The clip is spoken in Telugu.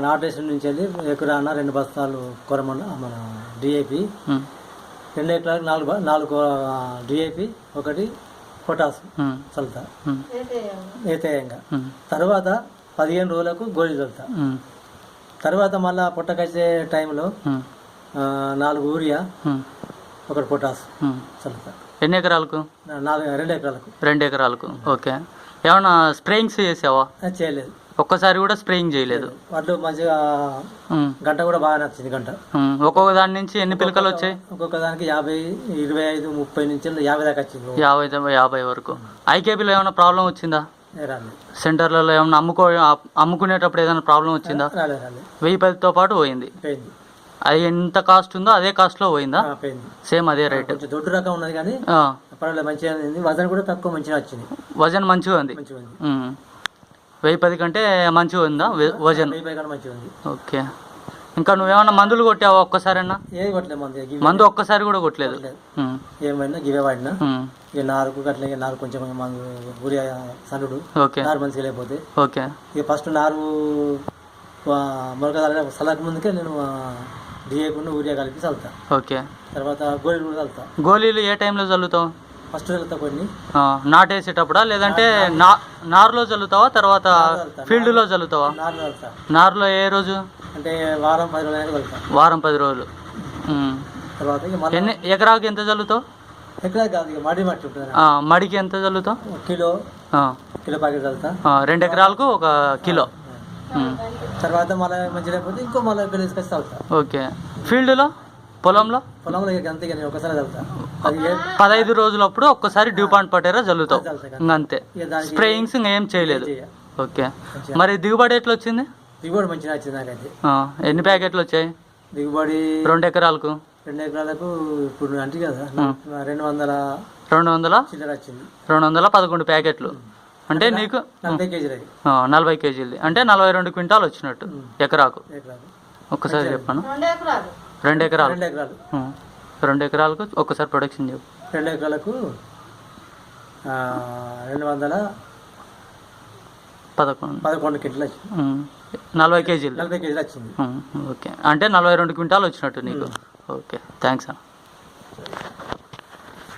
నాటేషన్ నుంచి వెళ్ళి ఎకరాన 2 బస్తాలు కొరమన్న మన డిఏపి, 2 ఎకరాలకు 4 డిఏపి, 1 పొటాస్ చల్లుతా ఏతేయంగా. తర్వాత 15 రోజులకు గోళీ చల్లుతా. తర్వాత మళ్ళీ పొట్టకొచ్చే టైంలో 4 యూరియా, 1 పొటాస్ చల్లుతా. ఎన్ని ఎకరాలకు? 2 ఎకరాలకు. 2 ఎకరాలకు. ఓకే. ఏమన్నా స్ప్రేయింగ్స్ చేసావా? చేయలేదు, ఒక్కసారి కూడా స్ప్రేయింగ్ చేయలేదు. వాటిలో మంచిగా గంట కూడా బాగా నచ్చింది. గంట ఒక్కొక్క దాని నుంచి ఎన్ని పిలకలు వచ్చాయి? ఒక్కొక్క దానికి 50, 25, 30 నుంచి 50 దాకా వచ్చింది. 50 వరకు. ఐకేపీలో ఏమైనా ప్రాబ్లం వచ్చిందా? రాలేదు. సెంటర్లలో ఏమైనా అమ్ముకునేటప్పుడు ఏదైనా ప్రాబ్లం వచ్చిందా? రాలేదు. 1010తో పాటు పోయింది. అది ఎంత కాస్ట్ ఉందో అదే కాస్ట్లో పోయిందా? సేమ్ అదే రేట్. కొంచెం దొడ్డు రకం ఉన్నది కానీ పర్వాలేదు, మంచిగా ఉంది. వజన్ కూడా తక్కువ, మంచిగా వచ్చింది. వజన్ మంచిగా ఉంది. 1010 కంటే మంచిగా ఉందా వజన్? మంచిగా ఉంది. ఓకే. ఇంకా నువ్వేమన్నా మందులు కొట్టావా ఒక్కసారైనా? ఏది కొట్టలేదు. మందు ఒక్కసారి కూడా కొట్టలేదు. ఏమైనా గివే వాడినా ఇక నారుకు అట్లా, నారు కొంచెం మందు ఊరి సన్నుడు. ఓకే. నారు మంచిగా లేకపోతే ఓకే. ఇక ఫస్ట్ నారు మొలక సలక ముందుకే నేను డిఏకుండా ఊరియా కలిపి చల్లుతా. ఓకే. తర్వాత గోళీలు కూడా చల్లుతా. గోళీలు ఏ టైంలో చల్లుతావు? ఫస్ట్ చల్లుతా కొన్ని. నాటేసేటప్పుడా లేదంటే నారులో చల్లుతావా తర్వాత ఫీల్డ్లో చల్లుతావా? నారు చల్లుతా. నారులో ఏ రోజు? అంటే వారం 10 రోజులు చల్లుతా. వారం 10 రోజులు. తర్వాత ఎన్ని ఎకరాకి ఎంత చల్లుతావు? ఎకరా కాదు, ఇక మడి మట్టి ఉంటుంది. మడికి ఎంత చల్లుతావు? Kilo packet చల్లుతా. 2 ఎకరాలకు 1 కిలో. తర్వాత మళ్ళీ మంచి లేకపోతే ఇంకో మళ్ళీ తీసుకొచ్చి చల్లుతా. ఓకే. ఫీల్డ్లో పొలంలో అంతే కానీ ఒకసారి చల్లుతా. 15 రోజులప్పుడు ఒక్కసారి డ్యూపాంట్ పటేరా చల్లుతావు, ఇంకంతే. స్ప్రేయింగ్స్ ఇంకేం చేయలేదు. ఓకే. మరి దిగుబడి ఎట్లా వచ్చింది? దిగుబడి మంచిగా వచ్చింది నాకైతే. ఎన్ని ప్యాకెట్లు వచ్చాయి దిగుబడి? 2 ఎకరాలకు. 2 ఎకరాలకు ఇప్పుడు అంటే కదా 200 చిల్లర వచ్చింది. 211 ప్యాకెట్లు. అంటే నీకు 40 కేజీలు. 40 కేజీలు అంటే 42 క్వింటాలు వచ్చినట్టు ఎకరాకు. ఒక్కసారి చెప్పాను. 2 ఎకరాలు. 2 ఎకరాలకు ఒక్కసారి ప్రొడక్షన్ చెప్పు. 2 ఎకరాలకు 211 క్వింటాలు వచ్చింది. 40 కేజీలు. 40 కేజీలు వచ్చింది. ఓకే. అంటే 42 క్వింటాలు వచ్చినట్టు నీకు. ఓకే. థ్యాంక్స్ అన్న.